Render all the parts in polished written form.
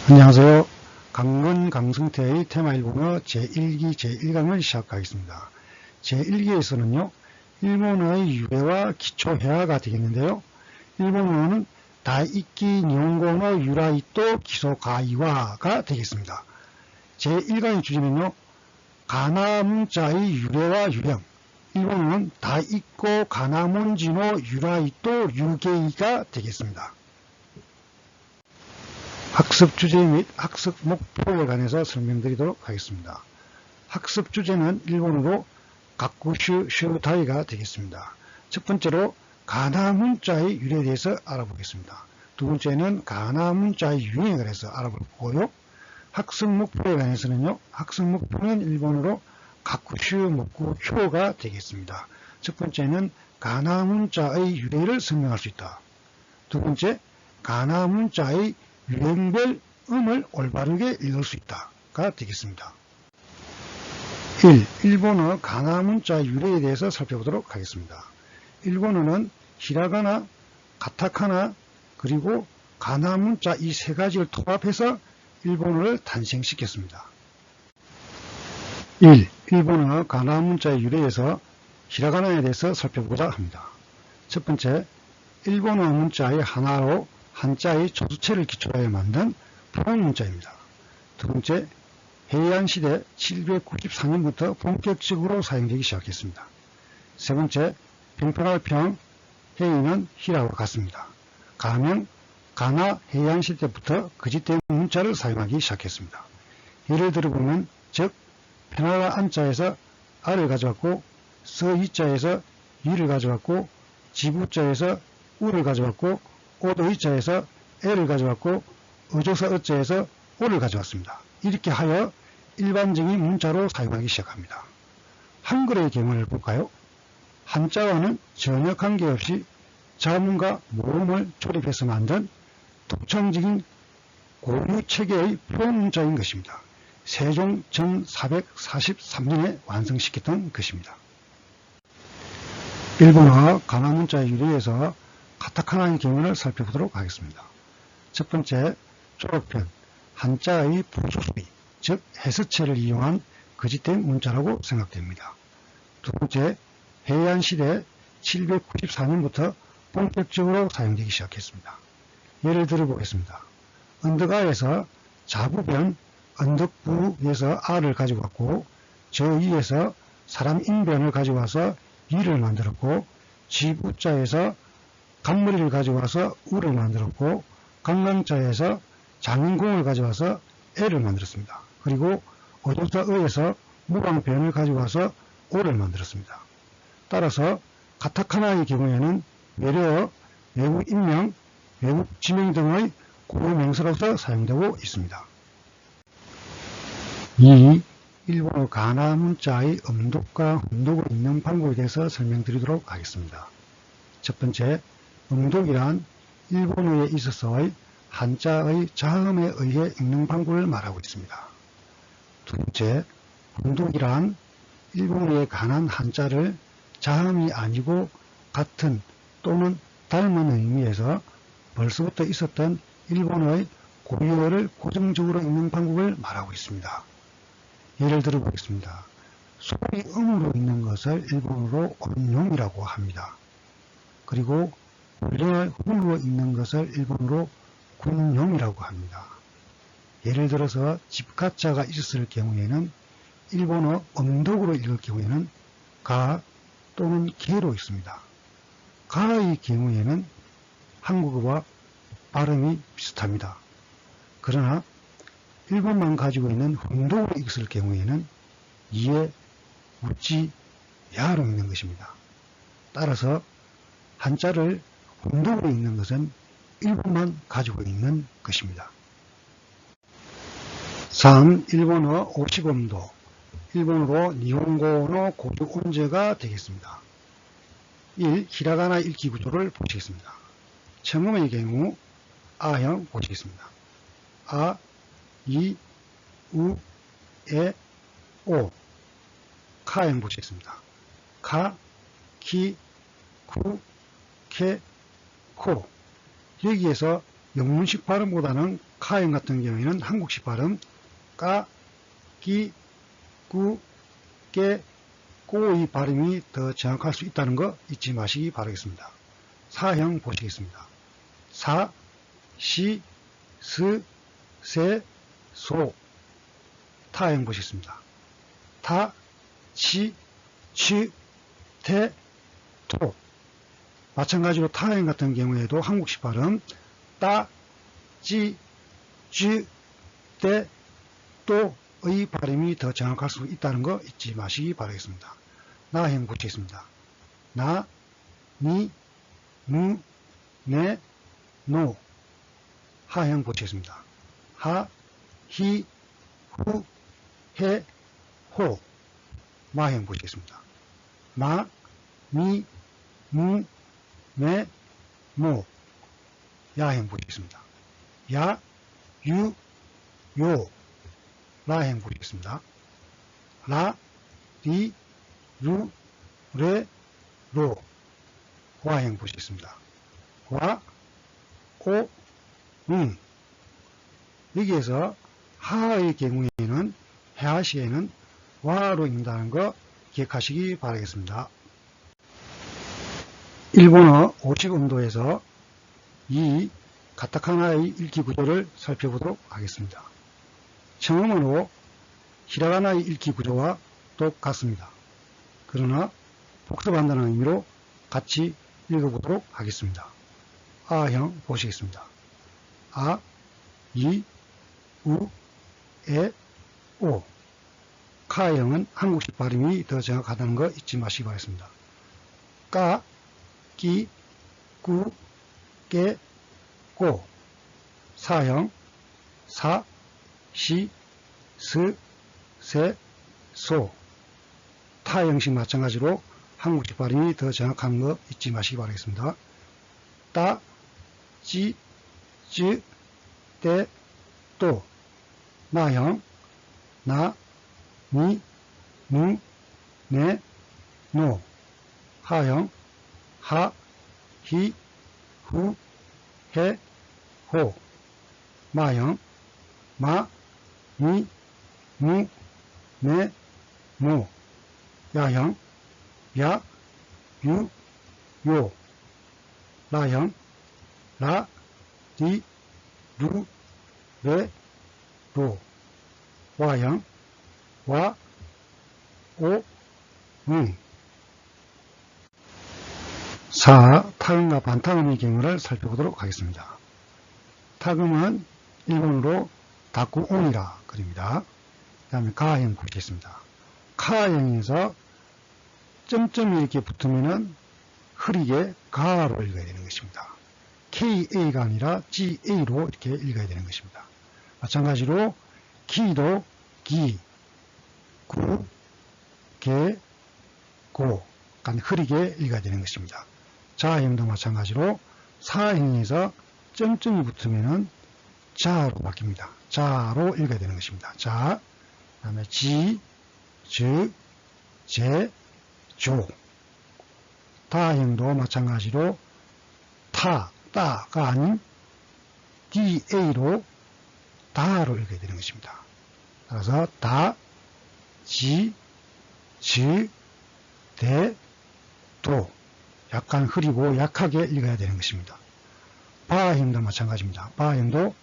안녕하세요. 강건 강승태의 테마 일본어 제1기 제1강을 시작하겠습니다. 제1기에서는요, 일본어의 유래와 기초 회화가 되겠는데요. 일본어는 다이끼 니혼고노 유라이또 기소 가이와가 되겠습니다. 제1강의 주제는요, 가나 문자의 유래와 유형. 일본어는 다이꼬 가나 문지노 유라이또 류게이가 되겠습니다. 학습 주제 및 학습 목표에 관해서 설명드리도록 하겠습니다. 학습 주제는 일본어로 가쿠슈 슈타이가 되겠습니다. 첫 번째로 가나 문자의 유래에 대해서 알아보겠습니다. 두 번째는 가나 문자의 유형에 관해서 알아볼 거고요. 학습 목표에 관해서는요, 학습 목표는 일본어로 가쿠슈 목구 효가 되겠습니다. 첫 번째는 가나 문자의 유래를 설명할 수 있다. 두 번째, 가나 문자의 유형별 음을 올바르게 읽을 수 있다가 되겠습니다. 1. 일본어 가나 문자 유래에 대해서 살펴보도록 하겠습니다. 일본어는 히라가나, 가타카나, 그리고 가나 문자 이 세 가지를 통합해서 일본어를 탄생시켰습니다. 1. 일본어 가나 문자의 유래에서 히라가나에 대해서 살펴보고자 합니다. 첫 번째, 일본어 문자의 하나로 한자의 조수체를 기초로 해 만든 풀어 문자입니다. 두 번째, 해양시대 794년부터 본격적으로 사용되기 시작했습니다. 세 번째, 평평할 평, 해이는 히라와 같습니다. 가명, 가나 해양시대 때부터 거짓된 문자를 사용하기 시작했습니다. 예를 들어보면, 즉, 편하라 안자에서 아를 가져왔고, 서이자에서 이를 가져왔고, 지부자에서 우를 가져왔고, 오도이자에서 L을 가져왔고 어조사 어자에서 O를 가져왔습니다. 이렇게 하여 일반적인 문자로 사용하기 시작합니다. 한글의 경우를 볼까요? 한자와는 전혀 관계없이 자문과 모음을 조립해서 만든 독창적인 고유 체계의 표문자인 것입니다. 세종 전 443년에 완성시켰던 것입니다. 일본어 가나 문자의 유래에서 가타카나의 경우를 살펴보도록 하겠습니다. 첫 번째, 초록편, 한자의 부수수비, 즉 해서체를 이용한 거짓된 문자라고 생각됩니다. 두 번째, 해안시대 794년부터 본격적으로 사용되기 시작했습니다. 예를 들어보겠습니다. 언덕아에서 자부변, 언덕부에서 아를 가지고 왔고, 저 위에서 사람 인변을 가지고 와서 이를 만들었고, 지부자에서 간머리를 가져와서 우를 만들었고, 강강자에서 장인공을 가져와서 애를 만들었습니다. 그리고 어조사의에서 무방변을 가져와서 오를 만들었습니다. 따라서 가타카나의 경우에는 외래어, 외국 인명, 외국 지명 등의 고유 명사로서 사용되고 있습니다. 2. 일본어 가나 문자의 음독과 훈독을 읽는 방법에 대해서 설명드리도록 하겠습니다. 첫 번째, 음독이란 일본어에 있어서의 한자의 자음에 의해 읽는 방법을 말하고 있습니다. 두 번째, 훈독이란 일본어에 관한 한자를 자음이 아니고 같은 또는 닮은 의미에서 벌써부터 있었던 일본어의 고유어를 고정적으로 읽는 방법을 말하고 있습니다. 예를 들어 보겠습니다. 소리 음으로 읽는 것을 일본어로 음용이라고 합니다. 그리고 훈령을 훌로 읽는 것을 일본어로 군용이라고 합니다. 예를 들어서 집가자가 있었을 경우에는 일본어 음독으로 읽을 경우에는 가 또는 게로 읽습니다. 가의 경우에는 한국어와 발음이 비슷합니다. 그러나 일본만 가지고 있는 훈독으로 읽을 경우에는 이에, 우찌, 야로 읽는 것입니다. 따라서 한자를 훈독으로 읽는 것은 일본만 가지고 있는 것입니다. 3. 일본어 50음도, 일본어로 니혼고노 고유 온제가 되겠습니다. 1. 히라가나 읽기 구조를 보시겠습니다. 처음의 경우 아형 보시겠습니다. 아, 이, 우, 에, 오. 카형 보시겠습니다. 카, 키, 쿠, 케, 코. 여기에서 영문식 발음보다는 카형 같은 경우에는 한국식 발음 까, 기, 구, 깨, 꼬의 발음이 더 정확할 수 있다는 거 잊지 마시기 바라겠습니다. 사형 보시겠습니다. 사, 시, 스, 세, 소. 타형 보시겠습니다. 타, 치, 취, 태, 토. 마찬가지로 타형 같은 경우에도 한국식 발음 따, 찌, 쥐, 때, 또의 발음이 더 정확할 수 있다는 거 잊지 마시기 바라겠습니다. 나형 보시겠습니다. 나, 니, 누, 네, 노. 하형 보시겠습니다. 하, 히, 후, 해, 호. 마형 보시겠습니다. 마, 미, 무, 매, 모. 야형 보시겠습니다. 야, 유, 요. 라형 보시겠습니다. 라, 리, 루, 레, 로. 와형 보시겠습니다. 와, 오, 여기에서 하의 경우에는 해하시에는 와로 읽는다는 거 기억하시기 바라겠습니다. 일본어 50음도에서 이 가타카나의 읽기 구조를 살펴보도록 하겠습니다. 처음으로 히라가나의 읽기 구조와 똑같습니다. 그러나 복습한다는 의미로 같이 읽어보도록 하겠습니다. 아형 보시겠습니다. 아, 이, 우, 에, 오. 카형은 한국식 발음이 더 정확하다는 거 잊지 마시기 바랍니다. 까, 기, 구, 깨, 고. 사형 사, 시, 스, 세, 소. 타형식 마찬가지로 한국식 발음이 더 정확한 거 잊지 마시기 바라겠습니다. 따, 찌, 쯔, 때, 또. 나형 나, 니, 누, 네, 노. 하형 하, 히, 후, 해, 호. 마형 마, 미, 무, 네, 모. 야형 야, 유, 요. 라형 라, 리, 루, 레, 로. 와형 와, 오, 타음과 반타음의 경우를 살펴보도록 하겠습니다. 타음은 일본어로 다쿠온이라 그립니다. 그 다음에 가형 보겠습니다. 카형에서 점점이 이렇게 붙으면은 흐리게 가로 읽어야 되는 것입니다. KA가 아니라 GA로 이렇게 읽어야 되는 것입니다. 마찬가지로 기도 기, 구, 개, 고. 약간 흐리게 읽어야 되는 것입니다. 자형도 마찬가지로 사형에서 점점이 붙으면은 자로 바뀝니다. 자로 읽어야 되는 것입니다. 자, 그 다음에 지, 즈, 제, 조. 다형도 마찬가지로 따가 아닌 DA로 다로 읽어야 되는 것입니다. 따라서 다, 지, 즈, 대, 도. 약간 흐리고 약하게 읽어야 되는 것입니다. 바형도 마찬가지입니다. 바형도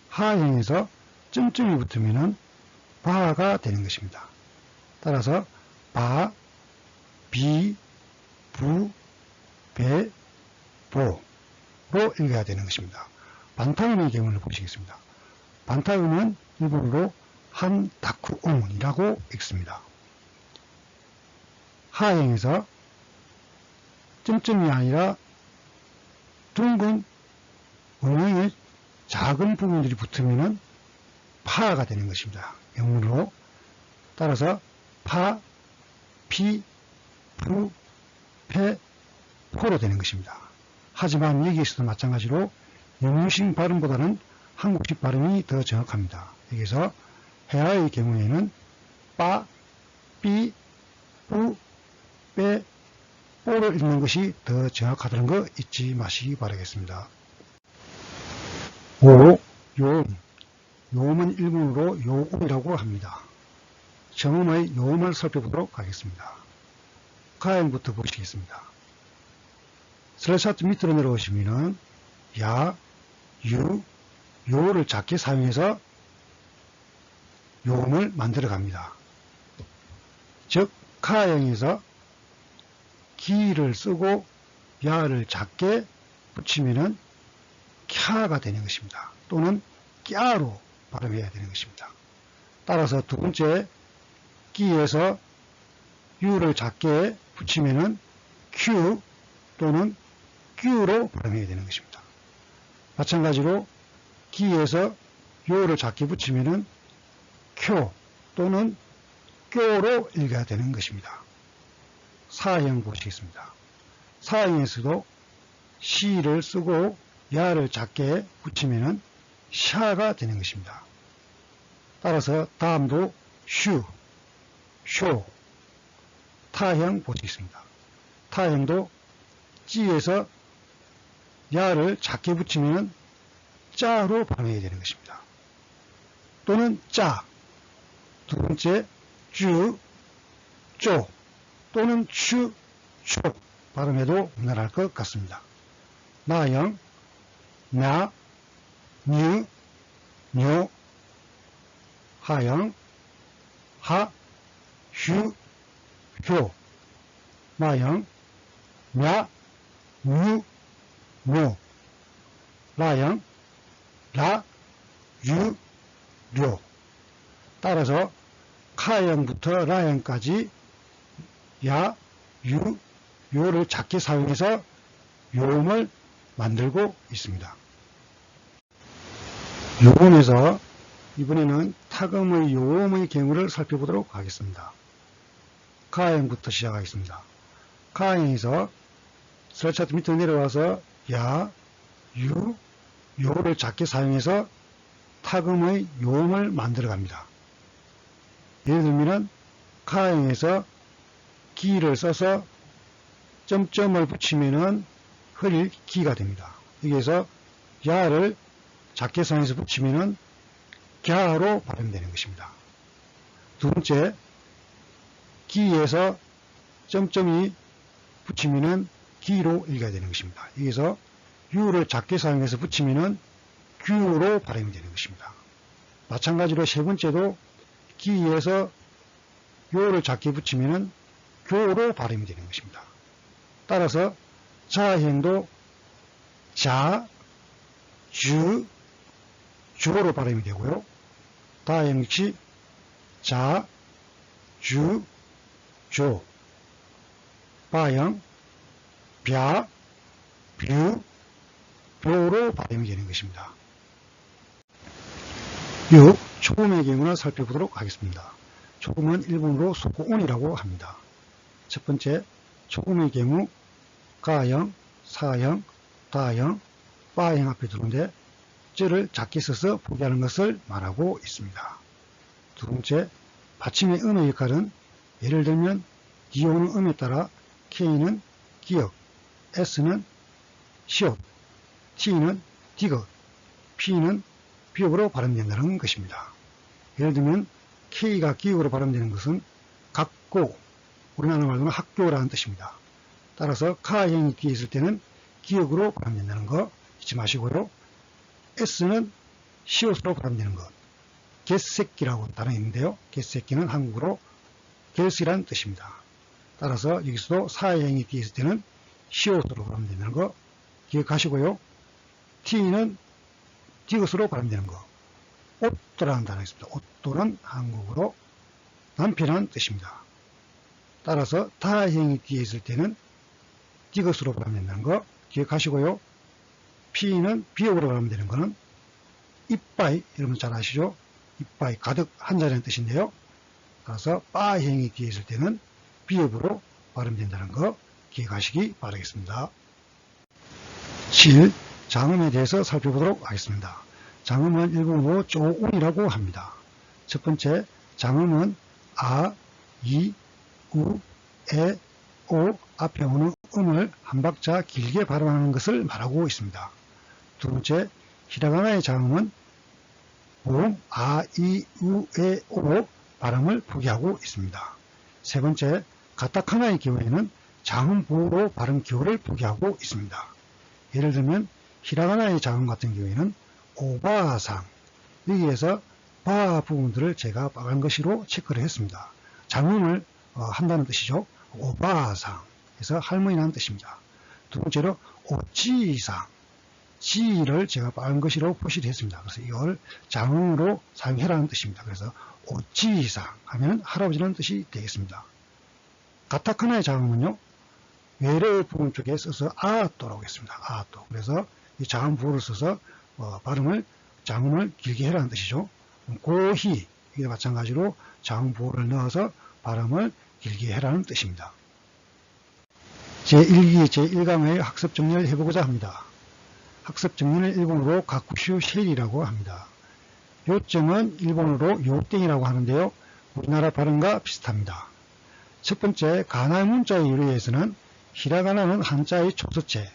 하형에서 점점이 붙으면은 바가 되는 것입니다. 따라서 바, 비, 부, 배, 보로 읽어야 되는 것입니다. 반타음의 경우를 보시겠습니다. 반타음은 일본어로 한다쿠온이라고 읽습니다. 하형에서 점점이 아니라 둥근 원형의 작은 부분들이 붙으면 파가 되는 것입니다. 영문으로. 따라서 파, 피, 부, 페, 포로 되는 것입니다. 하지만 여기에서도 마찬가지로 영문식 발음보다는 한국식 발음이 더 정확합니다. 여기서 해아의 경우에는 빠, 삐, 부, 빼, 뽀를 읽는 것이 더 정확하다는 거 잊지 마시기 바라겠습니다. 5. 요음, 요음은 일본어로 요음이라고 합니다. 정음의 요음을 살펴보도록 하겠습니다. 가행부터 보시겠습니다. 슬래시 밑으로 내려오시면은 야, 유, 요를 작게 사용해서 요음을 만들어 갑니다. 즉 카행에서 기를 쓰고 야를 작게 붙이면은 캬가 되는 것입니다. 또는 꺄로 발음해야 되는 것입니다. 따라서 두 번째 끼에서 유를 작게 붙이면은 큐 또는 큐로 발음해야 되는 것입니다. 마찬가지로 기에서 요를 작게 붙이면은 쿄 또는 쿄로 읽어야 되는 것입니다. 사형 보시겠습니다. 사형에서도 시를 쓰고 야를 작게 붙이면은 샤가 되는 것입니다. 따라서 다음도 슈, 쇼, 타형 보시겠습니다. 타형도 찌에서 야를 작게 붙이면 짜로 발음해야 되는 것입니다. 또는 짜, 두 번째 쭈, 쪼, 또는 추, 초 발음해도 무난할 것 같습니다. 나형, 나, 뉴, 뇨, 하형, 하, 휴, 효, 마형, 냐, 뉴, 뇨, 라형, 라, 유, 료. 따라서 카형부터 라형까지 야, 유, 요를 작게 사용해서 요음을 만들고 있습니다. 요음에서 이번에는 타금의 요음의 경우를 살펴보도록 하겠습니다. 가형부터 시작하겠습니다. 가형에서 슬래시 밑으로 내려와서 야, 유, 요를 작게 사용해서 타금의 요음을 만들어 갑니다. 예를 들면 가형에서 기를 써서 점점을 붙이면은 흐릴 기가 됩니다. 여기에서 야를 작게 사용해서 붙이면은 갸로 발음되는 것입니다. 두 번째, 기에서 점점이 붙이면은 기로 읽어야 되는 것입니다. 여기서 유를 작게 사용해서 붙이면은 규로 발음이 되는 것입니다. 마찬가지로 세 번째도 기에서 요를 작게 붙이면은 교로 발음이 되는 것입니다. 따라서 자행도 자, 주, 주로 발음이 되고요. 다행 역시 자, 주, 조, 바형, 벼, 뷰, 묘로 발음이 되는 것입니다. 6. 초음의 경우를 살펴보도록 하겠습니다. 초음은 일본어로 소고온이라고 합니다. 첫 번째, 초음의 경우 가형, 사형, 다형, 빠형 앞에 들어오는데 쩌를 작게 써서 포기하는 것을 말하고 있습니다. 두 번째, 받침의 음의 역할은 예를 들면 이오는 음에 따라 K는 기역, S는 시옷, T는 디귿, P는 비읍으로 발음된다는 것입니다. 예를 들면 K가 기역으로 발음되는 것은 각고, 우리나라 말로는 학교라는 뜻입니다. 따라서 카형이 뒤에 있을 때는 기역으로 발음된다는 거 잊지 마시고요. S는 시옷으로 발음되는 것. 개새끼라고 단어가 있는데요. 개새끼는 한국어로 gel스라는 뜻입니다. 따라서 여기서도 사형이 뒤에 있을 때는 시옷으로 발음된다는 거 기억하시고요. T는 디귿으로 발음되는 거. 옷도라는 단어가 있습니다. 옷도는 한국어로 남편이라는 뜻입니다. 따라서 다형이 뒤에 있을 때는 디귿으로 발음된다는 거 기억하시고요. P는 비읍으로 발음되는 거는 이빠이, 여러분 잘 아시죠? 이빠이, 가득 한자리라는 뜻인데요. 따라서 빠형이 뒤에 있을 때는 비읍으로 발음된다는 거 기억하시기 바라겠습니다. 7. 장음에 대해서 살펴보도록 하겠습니다. 장음은 일본어로 쪼운이라고 합니다. 첫 번째, 장음은 아, 이, 우, 에, 오 앞에 오는 음을 한 박자 길게 발음하는 것을 말하고 있습니다. 두 번째, 히라가나의 장음은 보음 아, 이, 우, 에, 오로 발음을 포기하고 있습니다. 세 번째, 가타카나의 경우에는 자음 보호로 발음 기호를 포기하고 있습니다. 예를 들면 히라가나의 자음 같은 경우에는 오바상, 여기에서 바 부분들을 제가 빨간 글씨로 체크를 했습니다. 장음을 한다는 뜻이죠. 오바상 해서 할머니라는 뜻입니다. 두 번째로 오지상, 지를 제가 빨간 글씨로 표시를 했습니다. 그래서 이걸 장음으로 사용해라는 뜻입니다. 그래서 오지상 하면 할아버지라는 뜻이 되겠습니다. 가타카나의 장음은요, 외래 부분 쪽에 써서 아또라고 했습니다. 아또. 그래서 이 자음 부호를 써서 발음을 장음을 길게 해라는 뜻이죠. 고히, 이게 마찬가지로 자음 부호를 넣어서 발음을 길게 해라는 뜻입니다. 제1기 제1강의 학습 정리를 해보고자 합니다. 학습 정리는 일본어로 가쿠슈 쉐일이라고 합니다. 요점은 일본어로 요땡이라고 하는데요. 우리나라 발음과 비슷합니다. 첫 번째, 가나의 문자의 유래에서는 히라가나는 한자의 촉서체,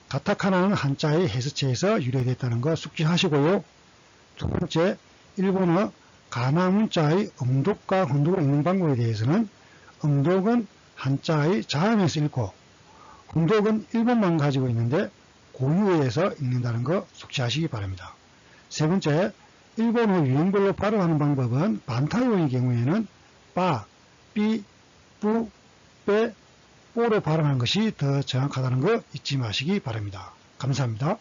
가타카나는 한자의 해서체에서 유래됐다는 거 숙지하시고요. 두 번째, 일본어 가나 문자의 음독과 혼독을 읽는 방법에 대해서는 음독은 한자의 자음에서 읽고 혼독은 일본만 가지고 있는데 고유어에서 읽는다는 거 숙지하시기 바랍니다. 세 번째, 일본어 유형별로 발음하는 방법은 반타이어의 경우에는 빠, 삐, 뿌, 빼, 뽀로 발음하는 것이 더 정확하다는 거 잊지 마시기 바랍니다. 감사합니다.